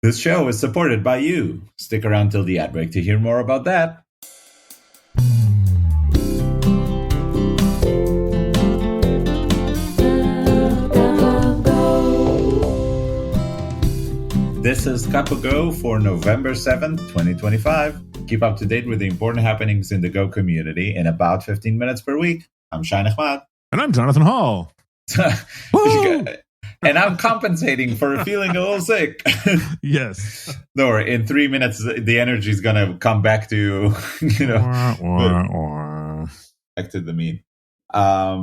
This show is supported by you. Stick around till the ad break to hear more about that. This is Cup of Go for November 7th, 2025. Keep up to date with the important happenings in the Go community in about 15 minutes per week. I'm Shai Ahmad. And I'm Jonathan Hall. And I'm compensating for feeling a little sick. Yes. No, in 3 minutes, the energy is going to come back to, back to the mean. I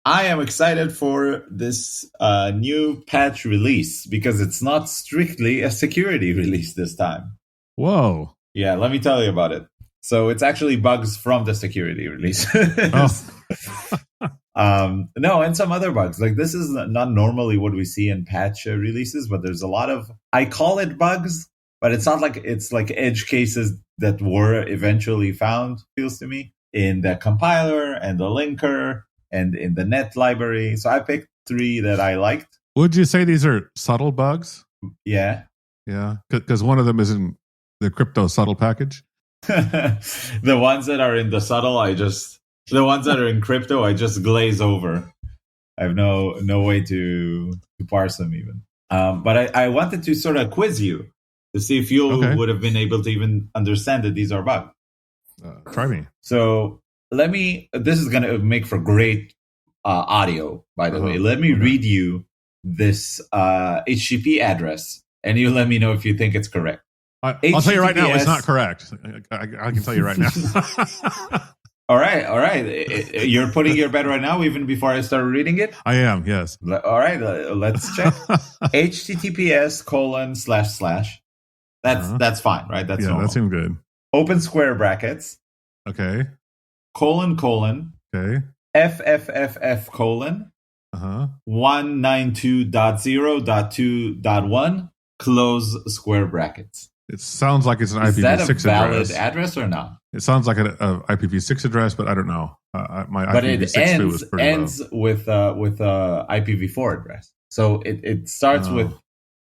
am excited for this new patch release because it's not strictly a security release this time. Whoa. Yeah, let me tell you about it. So it's actually bugs from the security release. No, and some other bugs. Like this is not normally what we see in patch releases, but there's a lot of, I call it bugs, but it's not like it's like edge cases that were eventually found, feels to me, in the compiler and the linker and in the net library. So I picked 3 that I liked. Would you say these are subtle bugs? Yeah. Yeah, because one of them is in the crypto subtle package. The ones that are in the subtle, the ones that are in crypto, I just glaze over. I have no way to parse them even. But I wanted to sort of quiz you to see if you would have been able to even understand that these are bugs. Try me. So this is going to make for great audio, by the way. Let me read you this HTTP address, and you let me know if you think it's correct. I'll tell you right now, it's not correct. I can tell you right now. All right. You're putting your bet right now, even before I start reading it? I am, yes. All right, let's check. HTTPS:// That's fine, right? That's normal. That seemed good. Open square brackets. Okay. : Okay. FFFF : 192.0.2.1 close square brackets. It sounds like it's an IPv6 address. Is that a valid address. address or not? It sounds like an IPv6 address, but I don't know. My but IPv6 it was pretty ends low. with IPv4 address. So it starts with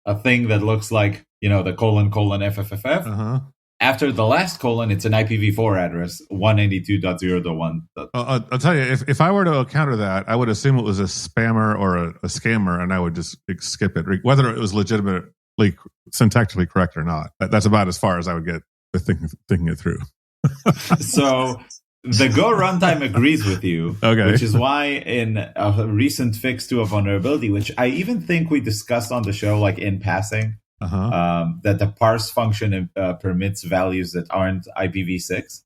a thing that looks like, the : FFFF. After the last colon, it's an IPv4 address, 192.0.1. I'll tell you, if I were to counter that, I would assume it was a spammer or a scammer, and I would just skip it, whether it was legitimately syntactically correct or not. That's about as far as I would get with thinking it through. So the Go runtime agrees with you, which is why in a recent fix to a vulnerability, which I even think we discussed on the show, like in passing, that the parse function permits values that aren't IPv6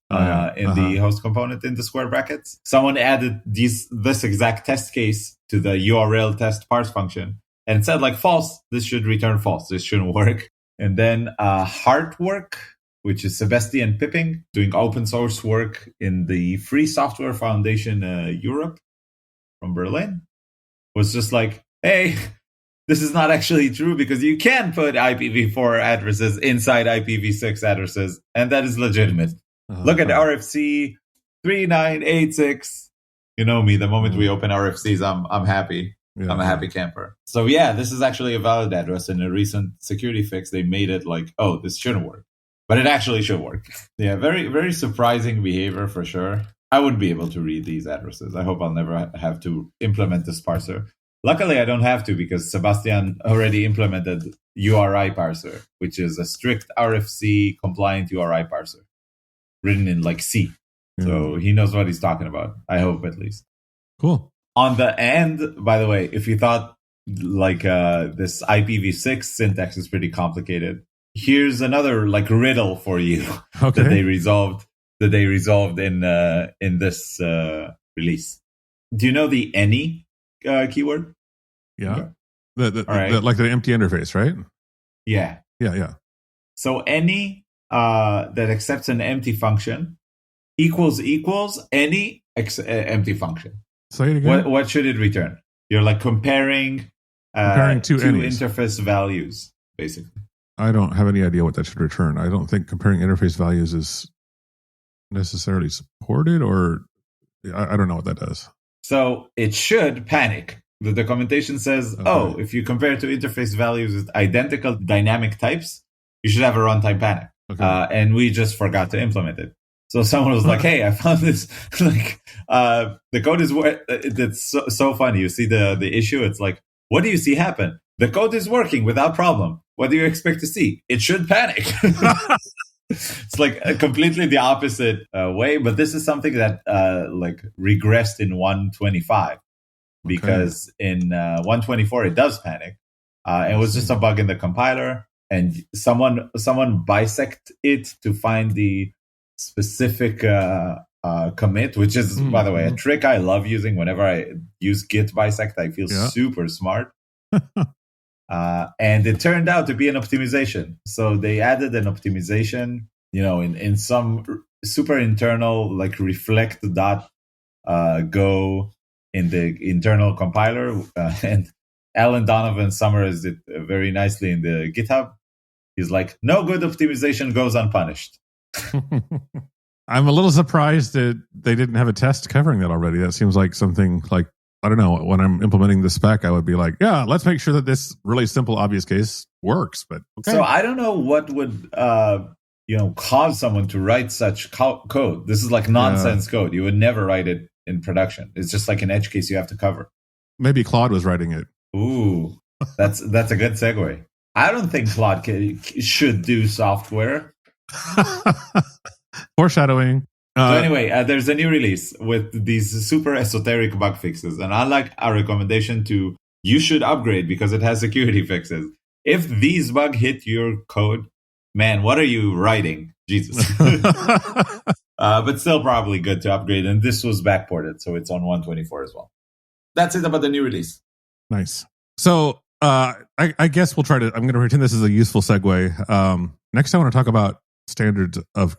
in the host component in the square brackets. Someone added this exact test case to the URL test parse function and said like false, this should return false. This shouldn't work. And then Heartwork, which is Sebastian Pipping, doing open source work in the Free Software Foundation Europe from Berlin, was just like, hey, this is not actually true because you can put IPv4 addresses inside IPv6 addresses, and that is legitimate. Look at RFC 3986. You know me, the moment we open RFCs, I'm happy. Yeah, I'm a happy camper. So yeah, this is actually a valid address. In a recent security fix, they made it like, oh, this shouldn't work. But it actually should work. Yeah, very, very surprising behavior for sure. I wouldn't be able to read these addresses. I hope I'll never have to implement this parser. Luckily, I don't have to because Sebastian already implemented URI parser, which is a strict RFC compliant URI parser written in like C. So he knows what he's talking about. I hope at least. Cool. On the end, by the way, if you thought like this IPv6 syntax is pretty complicated, here's another like riddle for you that they resolved in this release. Do you know the any keyword? Yeah. Like the empty interface, right? Yeah. Yeah. So any that accepts an empty function equals any empty function. Say it again. What should it return? You're like comparing two interface values, basically. I don't have any idea what that should return. I don't think comparing interface values is necessarily supported, or I don't know what that does. So it should panic The documentation says, if you compare two interface values with identical dynamic types, you should have a runtime panic. And we just forgot to implement it. So someone was like, hey, I found this, the code is it's so funny. You see the issue. It's like, what do you see happen? The code is working without problem. What do you expect to see? It should panic. It's like completely the opposite way. But this is something that regressed in 125 because in 124 it does panic. It was just a bug in the compiler, and someone bisect it to find the specific commit, which is, by the way, a trick I love using. Whenever I use git bisect, I feel super smart. And it turned out to be an optimization. So they added an optimization, in some super internal, like reflect dot go in the internal compiler. And Alan Donovan summarized it very nicely in the GitHub. He's like, no good optimization goes unpunished. I'm a little surprised that they didn't have a test covering that already. That seems like something like, I don't know, when I'm implementing the spec, I would be like, yeah, let's make sure that this really simple, obvious case works. But okay. So I don't know what would, cause someone to write such code. This is like nonsense code. You would never write it in production. It's just like an edge case you have to cover. Maybe Claude was writing it. Ooh, that's a good segue. I don't think Claude should do software. Foreshadowing. So anyway, there's a new release with these super esoteric bug fixes. And I like our recommendation you should upgrade because it has security fixes. If these bugs hit your code, man, what are you writing? Jesus. But still probably good to upgrade. And this was backported, so it's on 124 as well. That's it about the new release. Nice. So I guess I'm going to pretend this is a useful segue. Next, I want to talk about standards of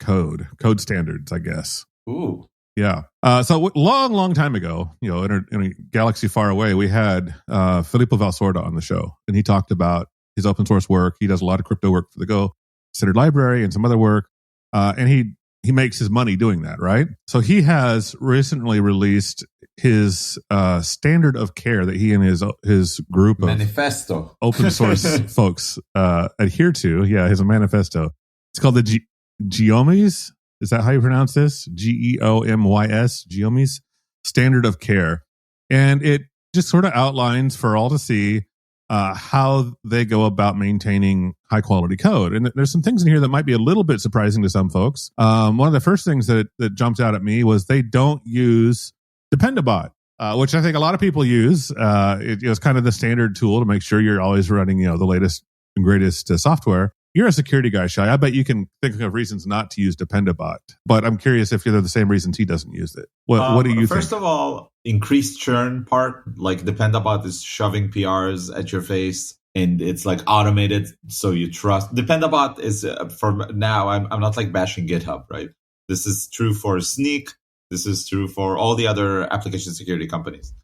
code standards, I guess. Ooh. Yeah. So long time ago, in a galaxy far away, we had Filippo Valsorda on the show, and he talked about his open source work. He does a lot of crypto work for the Go standard library and some other work. And he makes his money doing that, right? So he has recently released his standard of care that he and his group of manifesto open source folks adhere to. Yeah, his manifesto. It's called the Geomys. Is that how you pronounce this? GEOMYS, Geomys standard of care. And it just sort of outlines for all to see how they go about maintaining high quality code. And there's some things in here that might be a little bit surprising to some folks. One of the first things that jumped out at me was they don't use Dependabot, which I think a lot of people use. It's kind of the standard tool to make sure you're always running, the latest and greatest software. You're a security guy, Shai. I bet you can think of reasons not to use Dependabot. But I'm curious if they're the same reasons he doesn't use it. What do you think? First of all, increased churn part, like Dependabot is shoving PRs at your face and it's like automated, so you trust. Dependabot is, for now, I'm not like bashing GitHub, right? This is true for Sneak. This is true for all the other application security companies.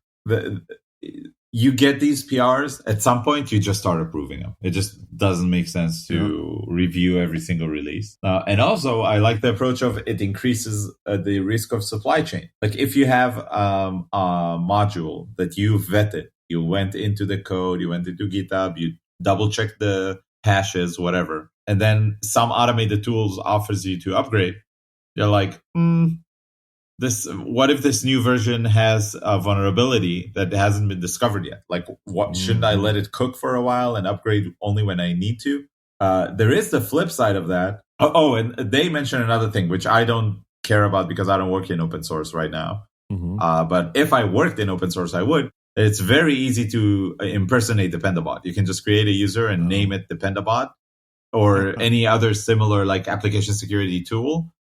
You get these PRs, at some point you just start approving them. It just doesn't make sense to review every single release. And also, I like the approach of it increases the risk of supply chain. Like if you have a module that you vetted, you went into the code, you went into GitHub, you double checked the hashes, whatever, and then some automated tools offers you to upgrade, you're like, what if this new version has a vulnerability that hasn't been discovered yet? Like, what shouldn't I let it cook for a while and upgrade only when I need to? There is the flip side of that. And they mentioned another thing, which I don't care about because I don't work in open source right now. But if I worked in open source, I would. It's very easy to impersonate Dependabot. You can just create a user and name it Dependabot or any other similar like application security tool.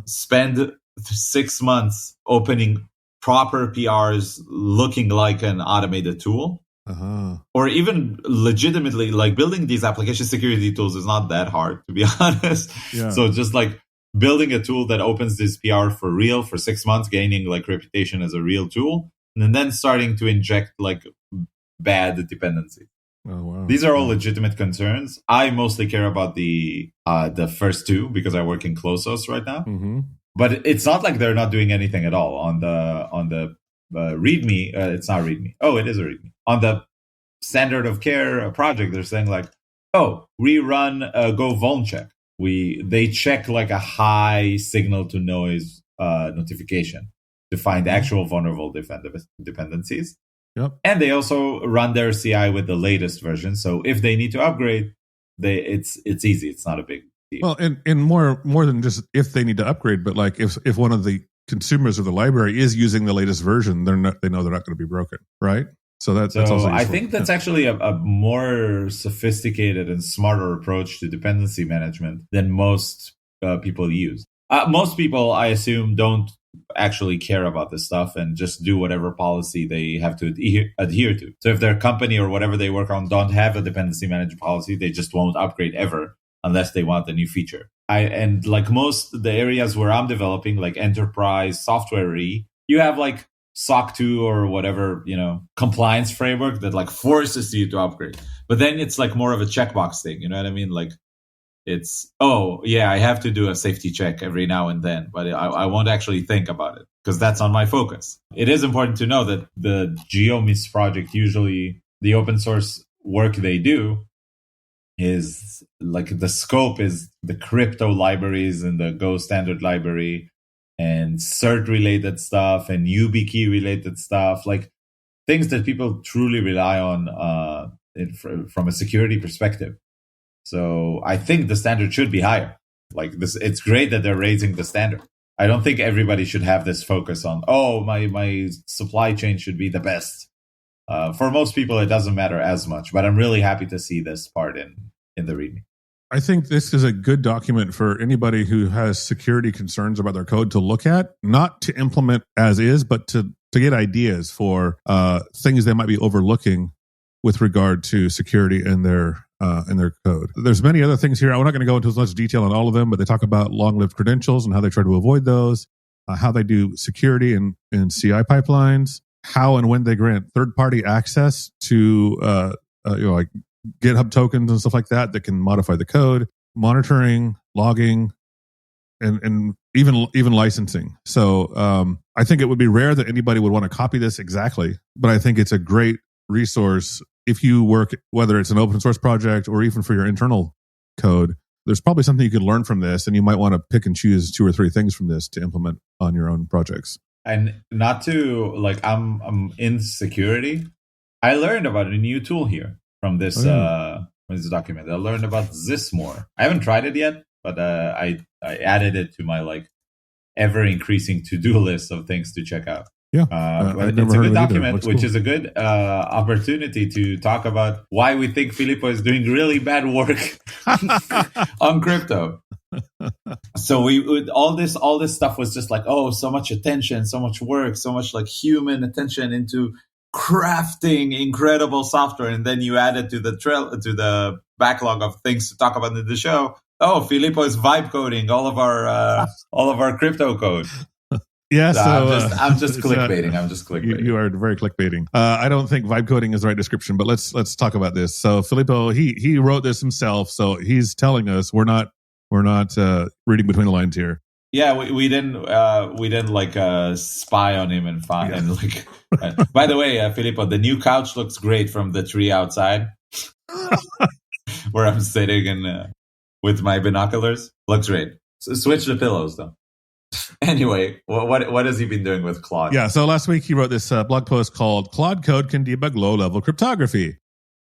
Spend 6 months opening proper PRs looking like an automated tool. Or even legitimately, like building these application security tools is not that hard, to be honest. So just like building a tool that opens this PR for real for 6 months, gaining like reputation as a real tool, and then starting to inject like bad dependencies. These are all legitimate concerns. I mostly care about the first two because I work in closed source right now. But it's not like they're not doing anything at all on the README. It's not README. Oh, it is a README. On the standard of care project, they're saying like, oh, we run a Go vuln check. They check like a high signal to noise notification to find actual vulnerable dependencies. Yep. And they also run their CI with the latest version. So if they need to upgrade, it's easy. It's not a big deal. Well, and more than just if they need to upgrade, but like if one of the consumers of the library is using the latest version, they know they're not going to be broken, right? So that's also useful. I think that's actually a more sophisticated and smarter approach to dependency management than most people use. Most people, I assume, don't actually care about this stuff and just do whatever policy they have to adhere to. So if their company or whatever they work on don't have a dependency management policy, they just won't upgrade ever unless they want a new feature. And like most of the areas where I'm developing, like enterprise software, you have like SOC 2 or whatever, compliance framework that like forces you to upgrade. But then it's like more of a checkbox thing. You know what I mean? Like it's, oh yeah, I have to do a safety check every now and then, but I won't actually think about it because that's on my focus. It is important to know that the GeoMIS project, usually the open source work they do is like the scope is the crypto libraries and the Go standard library and CERT related stuff and YubiKey related stuff, like things that people truly rely on from a security perspective. So I think the standard should be higher. Like this, it's great that they're raising the standard. I don't think everybody should have this focus on, my supply chain should be the best. For most people, it doesn't matter as much, but I'm really happy to see this part in the README. I think this is a good document for anybody who has security concerns about their code to look at, not to implement as is, but to get ideas for things they might be overlooking with regard to security in their code. There's many other things here. We're not going to go into as much detail on all of them, but they talk about long-lived credentials and how they try to avoid those, how they do security in CI pipelines, how and when they grant third-party access to like GitHub tokens and stuff like that can modify the code, monitoring, logging, and even licensing. So I think it would be rare that anybody would want to copy this exactly, but I think it's a great resource if you work, whether it's an open source project or even for your internal code. There's probably something you could learn from this, and you might want to pick and choose 2 or 3 things from this to implement on your own projects. And not to like, I'm in security. I learned about a new tool here from this this document. I learned about Zismore. I haven't tried it yet, but I added it to my like ever increasing to-do list of things to check out. Yeah, it's a good document, which is a good opportunity to talk about why we think Filippo is doing really bad work on crypto. So all this stuff was just like, so much attention, so much work, so much like human attention into crafting incredible software, and then you add it to the backlog of things to talk about in the show. Oh, Filippo is vibe coding all of our crypto code. Yeah, so I'm just clickbaiting. I'm just clickbaiting. You are very clickbaiting. I don't think vibe coding is the right description, but let's talk about this. So Filippo, he wrote this himself, so he's telling us we're not reading between the lines here. Yeah, we didn't like spy on him and find and like. By the way, Filippo, the new couch looks great from the tree outside, where I'm sitting and with my binoculars. Looks great. So switch the pillows though. Anyway, what has he been doing with Claude? Yeah, so last week he wrote this blog post called "Claude Code Can Debug Low-Level Cryptography,"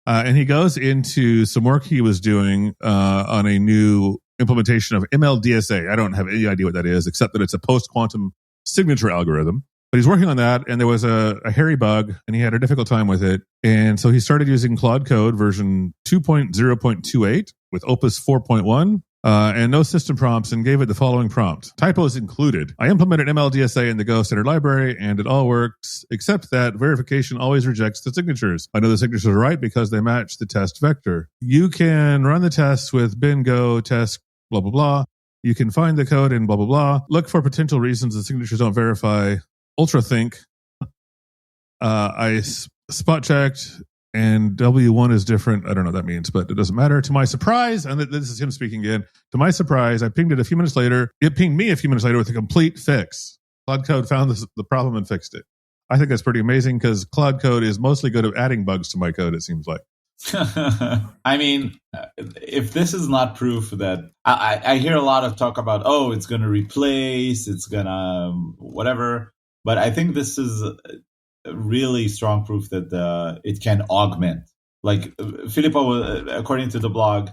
and he goes into some work he was doing on a new implementation of MLDSA. I don't have any idea what that is, except that it's a post-quantum signature algorithm. But he's working on that, and there was a hairy bug, and he had a difficult time with it. And so he started using Claude Code version 2.0.28 with Opus 4.1 and no system prompts, and gave it the following prompt. Typos included. I implemented MLDSA in the Go standard library, and it all works, except that verification always rejects the signatures. I know the signatures are right because they match the test vector. You can run the tests with bin go test blah, blah, blah. You can find the code in blah, blah, blah. Look for potential reasons the signatures don't verify. Ultrathink. I spot checked, and W1 is different. I don't know what that means, but it doesn't matter. To my surprise, and this is him speaking again, to my surprise, I pinged it a few minutes later. It pinged me a few minutes later with a complete fix. Claude Code found the problem and fixed it. I think that's pretty amazing because Claude Code is mostly good at adding bugs to my code, it seems like. I mean, if this is not proof that I hear a lot of talk about, it's going to replace, it's going to whatever. But I think this is a really strong proof that it can augment. Like Filippo, according to the blog,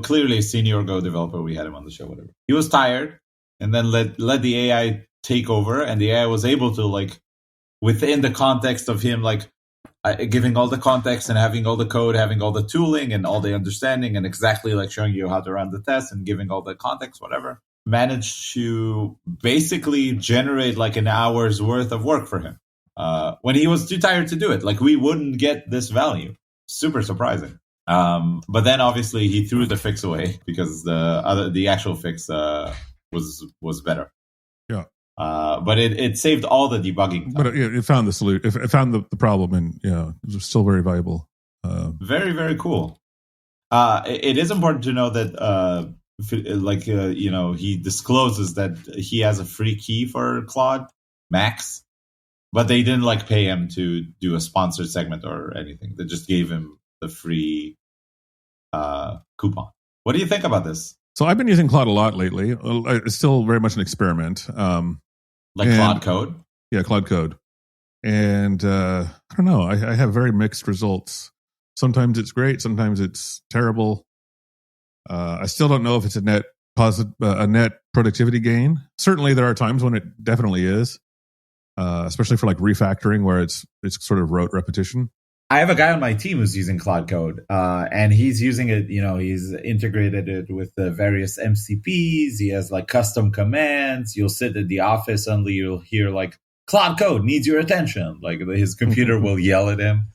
clearly a senior Go developer. We had him on the show, whatever. He was tired and then let the AI take over. And the AI was able to, like, within the context of him, like, giving all the context and having all the code, having all the tooling and all the understanding and exactly like showing you how to run the test and giving all the context, whatever, managed to basically generate like an hour's worth of work for him when he was too tired to do it. Like, we wouldn't get this value. Super surprising. But then obviously he threw the fix away because the actual fix was better. Yeah. But it saved all the debugging time. But it found the solution. It found the problem, and it was still very valuable. Very, very cool. It is important to know that, he discloses that he has a free key for Claude Max, but they didn't like pay him to do a sponsored segment or anything. They just gave him the free coupon. What do you think about this? So I've been using Claude a lot lately. It's still very much an experiment. Claude Code? Yeah, Claude Code. And I don't know. I have very mixed results. Sometimes it's great. Sometimes it's terrible. I still don't know if it's a net productivity gain. Certainly there are times when it definitely is, especially for like refactoring where it's sort of rote repetition. I have a guy on my team who's using Claude Code, and he's using it, he's integrated it with the various MCPs. He has like custom commands. You'll sit at the office, suddenly you'll hear like, Claude Code needs your attention. Like his computer will yell at him.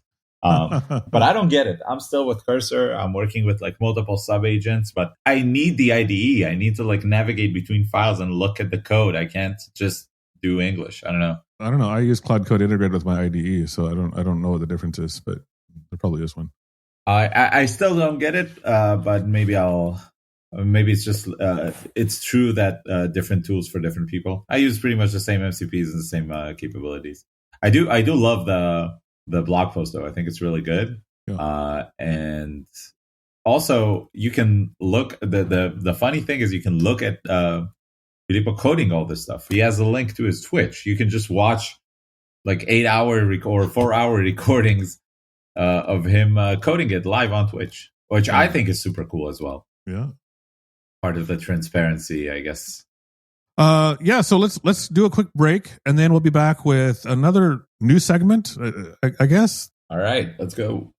But I don't get it. I'm still with Cursor. I'm working with like multiple sub-agents, but I need the IDE. I need to like navigate between files and look at the code. I can't just do English. I don't know. I use Claude Code integrated with my IDE, so I don't know what the difference is, but there probably is one. I still don't get it, but maybe it's just it's true that different tools for different people. I use pretty much the same MCPs and the same capabilities. I do love the blog post though. I think it's really good. Yeah. And also you can look the funny thing is you can look at Filippo coding all this stuff. He has a link to his Twitch. You can just watch like 8-hour or 4-hour recordings of him coding it live on Twitch, which I think is super cool as well. Yeah. Part of the transparency, I guess. So let's do a quick break and then we'll be back with another new segment, I guess. All right, let's go.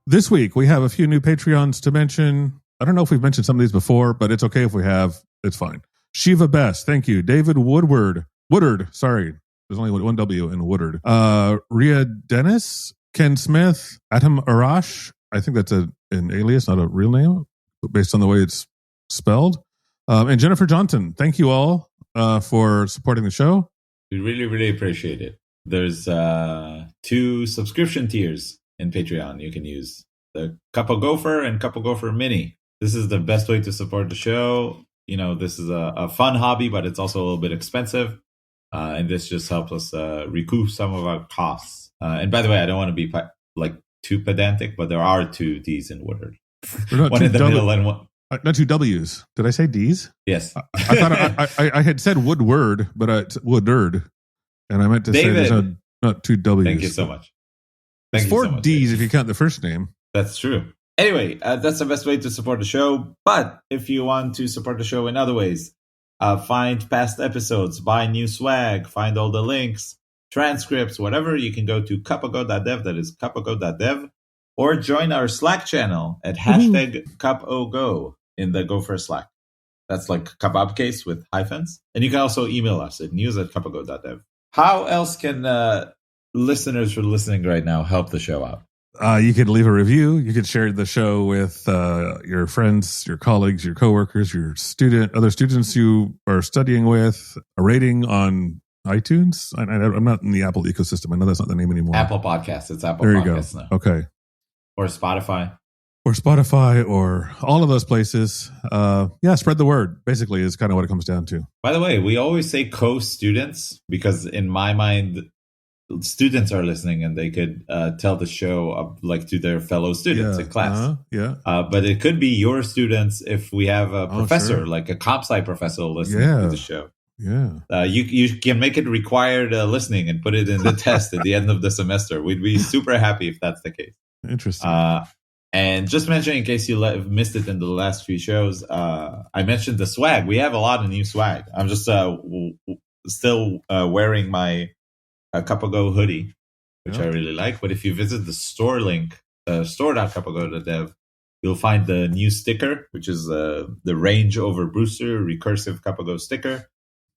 This week, we have a few new Patreons to mention. I don't know if we've mentioned some of these before, but it's okay if we have. It's fine. Shiva Best, thank you. David Woodard, sorry. There's only one W in Woodard. Ria Dennis, Ken Smith, Atom Arash. I think that's an alias, not a real name, but based on the way it's spelled. And Jennifer Johnson. Thank you all for supporting the show. We really, really appreciate it. There's 2 subscription tiers in Patreon you can use. The Cup of Gopher and Cup of Gopher Mini. This is the best way to support the show. This is a fun hobby, but it's also a little bit expensive. And this just helps us recoup some of our costs. And by the way, I don't want to be too pedantic, but there are 2 D's in Woodard. One in the middle and one... Not 2 W's. Did I say D's? Yes. I thought I had said Woodward, but it's Woodard. And I meant to David, say there's not 2 W's. Thank you so much. It's 4 D's if you count the first name. That's true. Anyway, that's the best way to support the show. But if you want to support the show in other ways, find past episodes, buy new swag, find all the links, transcripts, whatever, you can go to cupogo.dev. That is cupogo.dev. Or join our Slack channel at #cupogo in the Gopher Slack. That's like cup upcase with hyphens. And you can also email us at news@cupogo.dev. How else can listeners who are listening right now help the show out? You could leave a review. You could share the show with your friends, your colleagues, your coworkers, other students you are studying with. A rating on iTunes. I'm not in the Apple ecosystem. I know that's not the name anymore. Apple Podcasts. It's Apple there you Podcasts go. now. Okay. Or Spotify. or Spotify or all of those places. Spread the word, basically, is kind of what it comes down to. By the way, we always say co-students because in my mind, students are listening and they could tell the show to their fellow students in class. But it could be your students if we have a professor, like a comp sci professor listening to the show. Yeah. You can make it required listening and put it in the test at the end of the semester. We'd be super happy if that's the case. Interesting. And just mentioning, in case you missed it in the last few shows, I mentioned the swag. We have a lot of new swag. I'm just still wearing my Cupago hoodie, which I really like. But if you visit the store link, store.cupago.dev, you'll find the new sticker, which is the Range Over Brewster recursive Cupago sticker.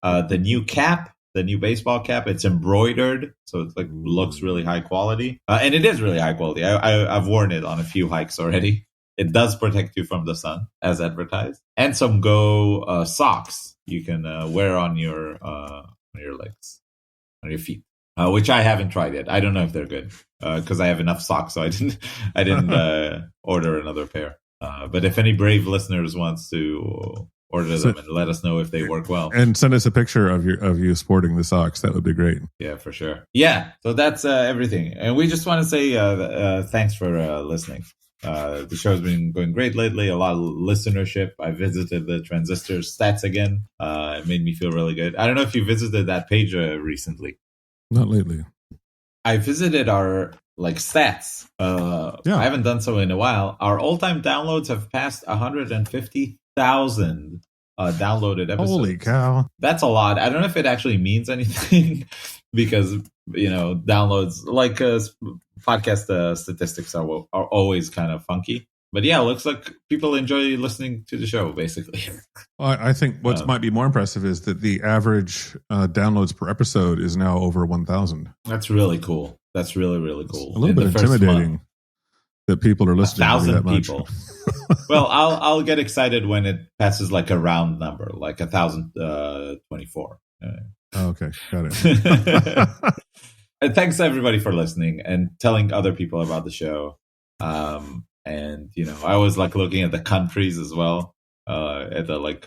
The new cap, the new baseball cap, it's embroidered, so it looks really high quality. And it is really high quality. I've worn it on a few hikes already. It does protect you from the sun, as advertised. And some Go socks you can wear on your legs, on your feet. Which I haven't tried yet. I don't know if they're good because I have enough socks, so I didn't order another pair. But if any brave listeners wants to order them and let us know if they work well, and send us a picture of you sporting the socks, that would be great. Yeah, for sure. Yeah, so that's everything, and we just want to say thanks for listening. The show's been going great lately. A lot of listenership. I visited the Transistor stats again. It made me feel really good. I don't know if you visited that page recently. Not lately. I visited our stats. I haven't done so in a while. Our all-time downloads have passed 150,000 downloaded episodes. Holy cow. That's a lot. I don't know if it actually means anything because, downloads, podcast statistics are always kind of funky. But yeah, it looks like people enjoy listening to the show, basically. I think what might be more impressive is that the average downloads per episode is now over 1,000. That's really cool. That's really, really cool. It's a little bit intimidating that people are listening to that much. 1,000 people. Well, I'll get excited when it passes a round number, 1,024. Okay, got it. And thanks everybody for listening and telling other people about the show. And I always looking at the countries as well. At the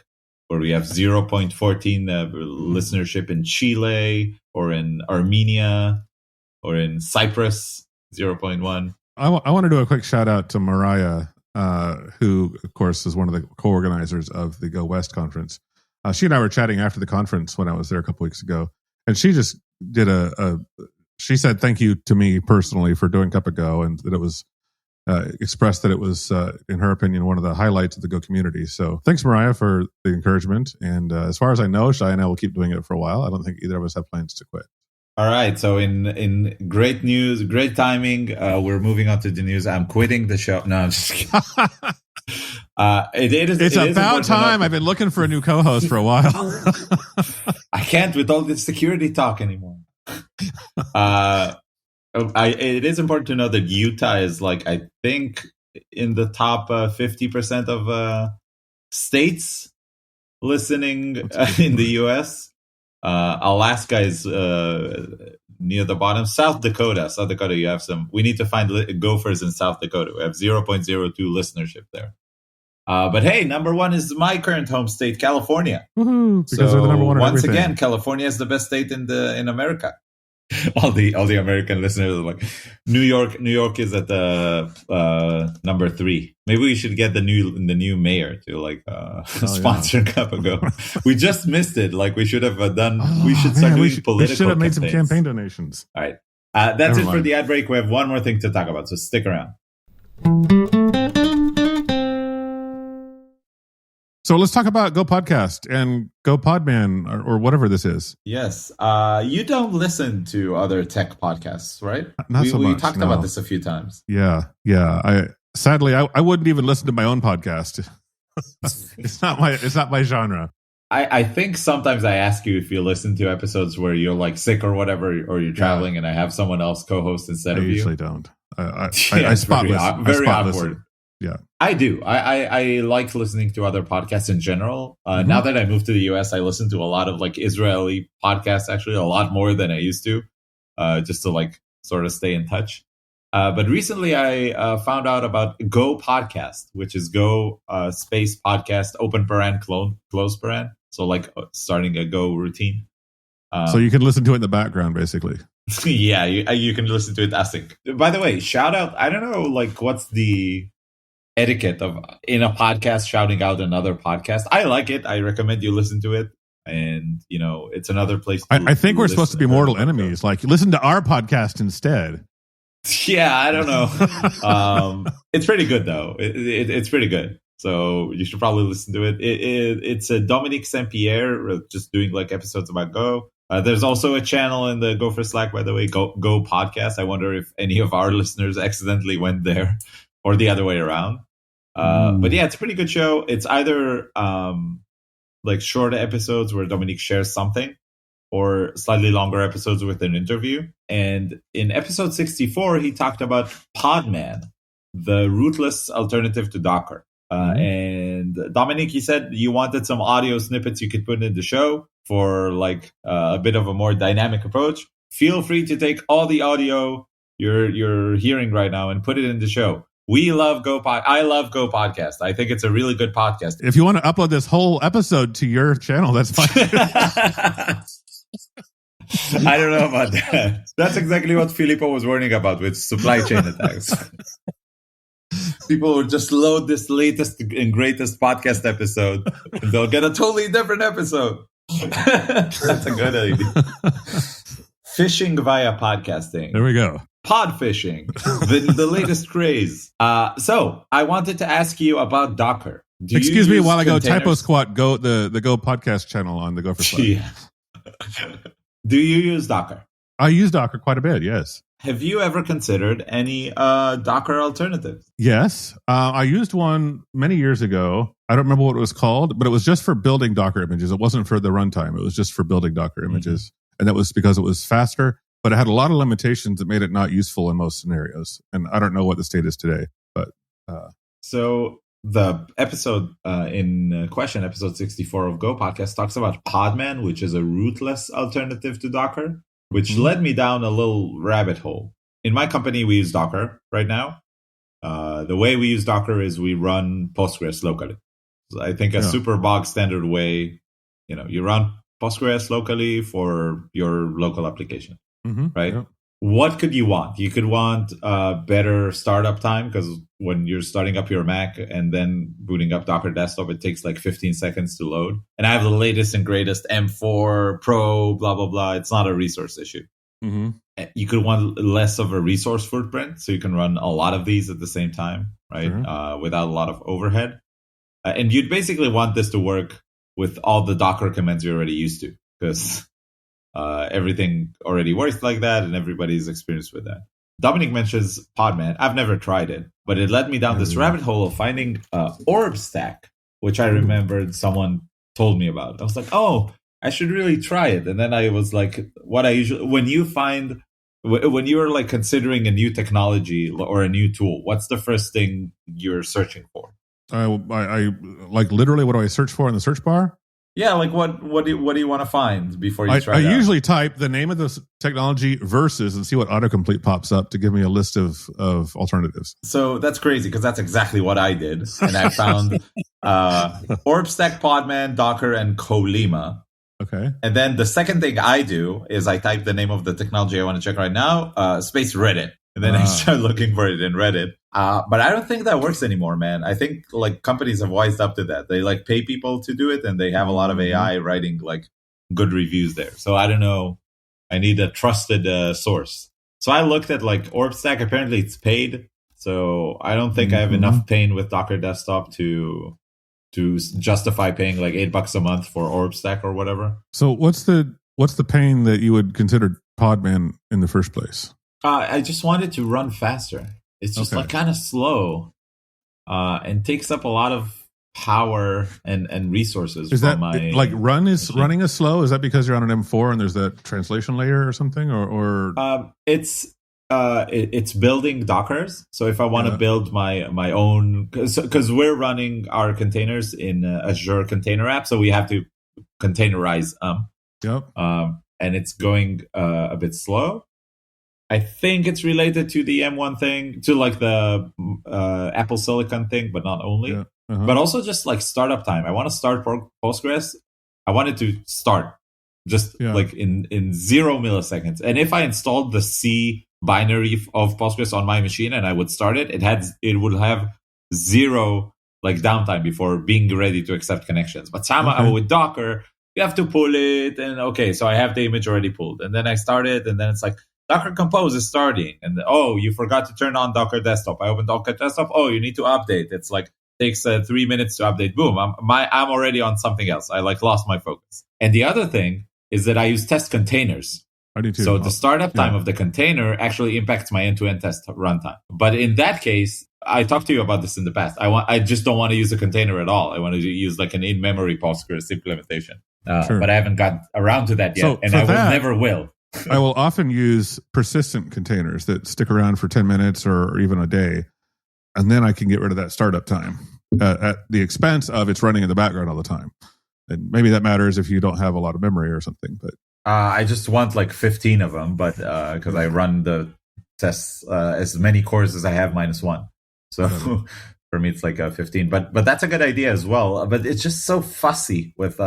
where we have 0.14 listenership in Chile or in Armenia or in Cyprus, 0.1. I want to do a quick shout out to Mariah, who of course is one of the co-organizers of the Go West conference. She and I were chatting after the conference when I was there a couple weeks ago, and she just did she said thank you to me personally for doing Cupago, and that it was expressed that it was, in her opinion, one of the highlights of the Go community. So thanks, Mariah, for the encouragement. And as far as I know, Shai and I will keep doing it for a while. I don't think either of us have plans to quit. All right. So in great news, great timing, we're moving on to the news. I'm quitting the show. No, I'm just kidding. It's about time. I've been looking for a new co-host for a while. I can't with all this security talk anymore. It is important to know that Utah is I think in the top 50% of states listening in the U.S. Alaska is near the bottom. South Dakota, you have some. We need to find gophers in South Dakota. We have 0.02 listenership there. But hey, number one is my current home state, California. Woohoo, because they're the number one. Once again, California is the best state in America. all the American listeners are New York is at the number 3. Maybe we should get the new mayor to sponsor Cupago. We just missed it. We should have done. We should start doing political. We should have made some campaign donations. All right, that's it for the ad break. We have one more thing to talk about, so stick around. So let's talk about Go Podcast and Go Podman or whatever this is. Yes. You don't listen to other tech podcasts, right? Not so much. We talked about this a few times. Yeah. Sadly, I wouldn't even listen to my own podcast. It's not my genre. I think sometimes I ask you if you listen to episodes where you're sick or whatever, or you're traveling and I have someone else co-host instead of you. I usually don't. I spot listen. Very awkward. Listen. Yeah, I do. I like listening to other podcasts in general. Now that I moved to the US, I listen to a lot of Israeli podcasts, actually a lot more than I used to, just to sort of stay in touch. But recently I found out about Go Podcast, which is Go space podcast, open paren, close paren. So like starting a Go routine. So you can listen to it in the background, basically. Yeah, you can listen to it async. By the way, shout out. I don't know, like, what's the etiquette of in a podcast shouting out another podcast. I like it. I recommend you listen to it. And, you know, it's another place. I think we're supposed to be mortal enemies. Like, listen to our podcast instead. Yeah, I don't know. It's pretty good, though. It's pretty good. So you should probably listen to it. It's a Dominique Saint-Pierre just doing like episodes about Go. There's also a channel in the Go for Slack, by the way, Go Podcast. I wonder if any of our listeners accidentally went there or the other way around. But yeah, it's a pretty good show. It's either like short episodes where Dominique shares something or slightly longer episodes with an interview. And in episode 64, he talked about Podman, the rootless alternative to Docker. And Dominique, he said you wanted some audio snippets you could put in the show for like a bit of a more dynamic approach. Feel free to take all the audio you're hearing right now and put it in the show. We love Go I love Go Podcast. I think it's a really good podcast. If you want to upload this whole episode to your channel, that's fine. I don't know about that. That's exactly what Filippo was warning about with supply chain attacks. People will just load this latest and greatest podcast episode and they'll get a totally different episode. That's a good idea. Fishing via podcasting. There we go. Pod fishing, the latest craze. So I wanted to ask you about Docker. Excuse me while I go typo squat the Go podcast channel on the Go for Slack. Yeah. Do you use Docker? I use Docker quite a bit, yes. Have you ever considered any Docker alternatives? Yes. I used one many years ago. I don't remember what it was called, but it was just for building Docker images. It wasn't for the runtime. It was just for building Docker images. And that was because it was faster, but it had a lot of limitations that made it not useful in most scenarios. And I don't know what the state is today. But So the episode in question, episode 64 of Go Podcast, talks about Podman, which is a rootless alternative to Docker, which led me down a little rabbit hole. In my company, we use Docker right now. The way we use Docker is we run Postgres locally. So I think a super bog standard way, you run Postgres locally for your local application, right? Yeah. What could you want? You could want better startup time, because when you're starting up your Mac and then booting up Docker Desktop, it takes like 15 seconds to load. And I have the latest and greatest M4 Pro, blah, blah, blah. It's not a resource issue. You could want less of a resource footprint, so you can run a lot of these at the same time, right? Sure. Without a lot of overhead. And you'd basically want this to work with all the Docker commands you're already used to, because everything already works like that and everybody's experienced with that. Dominic mentions Podman. I've never tried it, but it led me down this rabbit hole of finding Orb Stack, which I remembered someone told me about. I was like, oh, I should really try it. And then I was like, when you're like considering a new technology or a new tool, what's the first thing you're searching for? I like literally, what do I search for in the search bar? Yeah, like what do you want to find before you try it out? I usually type the name of the technology versus and see what autocomplete pops up to give me a list of alternatives. So that's crazy, because that's exactly what I did. And I found OrbStack, Podman, Docker, and Colima. Okay. And then the second thing I do is I type the name of the technology I want to check right now, space Reddit. And then I start looking for it in Reddit. But I don't think that works anymore, man. I think like companies have wised up to that. They like pay people to do it, and they have a lot of AI writing like good reviews there. So I don't know. I need a trusted source. So I looked at like OrbStack. Apparently it's paid. So I don't think I have enough pain with Docker Desktop to justify paying like $8 a month for OrbStack or whatever. So what's the pain that you would consider Podman in the first place? I just want it to run faster. It's just like kind of slow, and takes up a lot of power and resources. Is that like running is slow? Is that because you're on an M4 and there's that translation layer or something? Or it's building Dockers. So if I want to build my own, because we're running our containers in Azure Container App, so we have to containerize and it's going a bit slow. I think it's related to the M1 thing, to like the Apple Silicon thing, but not only. Yeah. But also just like startup time. I want to start Postgres. I want it to start just like in 0 milliseconds. And if I installed the C binary of Postgres on my machine and I would start it, it would have 0 like downtime before being ready to accept connections. But somehow with Docker, you have to pull it, and okay, so I have the image already pulled, and then I start it, and then it's like Docker Compose is starting, and you forgot to turn on Docker Desktop. I open Docker Desktop. You need to update. It's like takes 3 minutes to update. Boom, I'm already on something else. I like lost my focus. And the other thing is that I use test containers. I do too. So the startup time of the container actually impacts my end-to-end test runtime. But in that case, I talked to you about this in the past. I just don't want to use a container at all. I want to use like an in-memory Postgres implementation. Sure. But I haven't got around to that yet, and never will. I will often use persistent containers that stick around for 10 minutes or even a day, and then I can get rid of that startup time at the expense of it's running in the background all the time. And maybe that matters if you don't have a lot of memory or something. But I just want like 15 of them, but because I run the tests as many cores as I have -1. So for me, it's like 15. But that's a good idea as well. But it's just so fussy with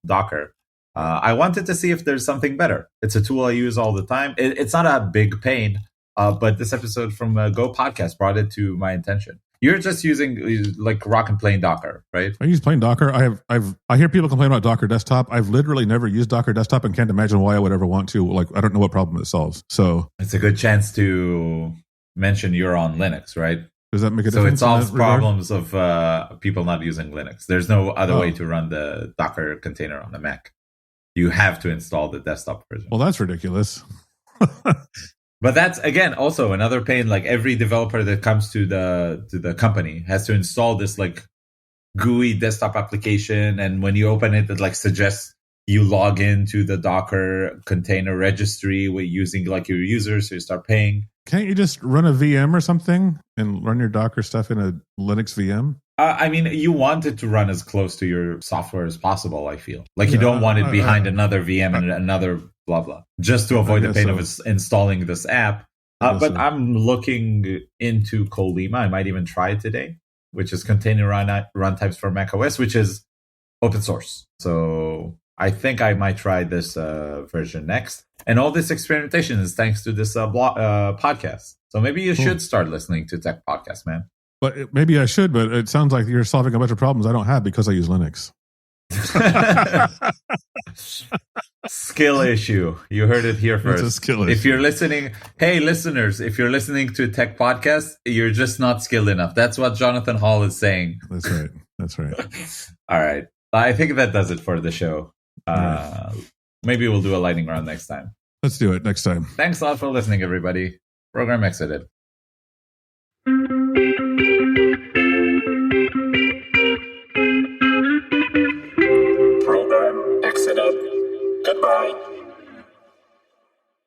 Docker. I wanted to see if there's something better. It's a tool I use all the time. It's not a big pain, but this episode from Go Podcast brought it to my attention. You're just using like rock and plain Docker, right? I use plain Docker. I hear people complain about Docker Desktop. I've literally never used Docker Desktop and can't imagine why I would ever want to. Like, I don't know what problem it solves. So it's a good chance to mention you're on Linux, right? Does that make a difference? So it solves problems of people not using Linux. There's no other way to run the Docker container on the Mac. You have to install the desktop version. Well, that's ridiculous. But that's, again, also another pain. Like every developer that comes to the company has to install this like GUI desktop application. And when you open it, it like suggests you log into the Docker container registry with using like your users. So you start paying. Can't you just run a VM or something and run your Docker stuff in a Linux VM? I mean, you want it to run as close to your software as possible, I feel. Like you don't want it behind another VM and another blah, blah, just to avoid the pain of installing this app. But I'm looking into Colima. I might even try it today, which is container runtimes for macOS, which is open source. So I think I might try this version next. And all this experimentation is thanks to this podcast. So maybe you should start listening to tech podcasts, man. But maybe I should, but it sounds like you're solving a bunch of problems I don't have because I use Linux. Skill issue. You heard it here first. It's a skill issue. If you're listening, hey listeners, if you're listening to a tech podcast, you're just not skilled enough. That's what Jonathan Hall is saying. That's right. All right. I think that does it for the show. Maybe we'll do a lightning round next time. Let's do it next time. Thanks a lot for listening, everybody. Program exited. Program exited. Goodbye.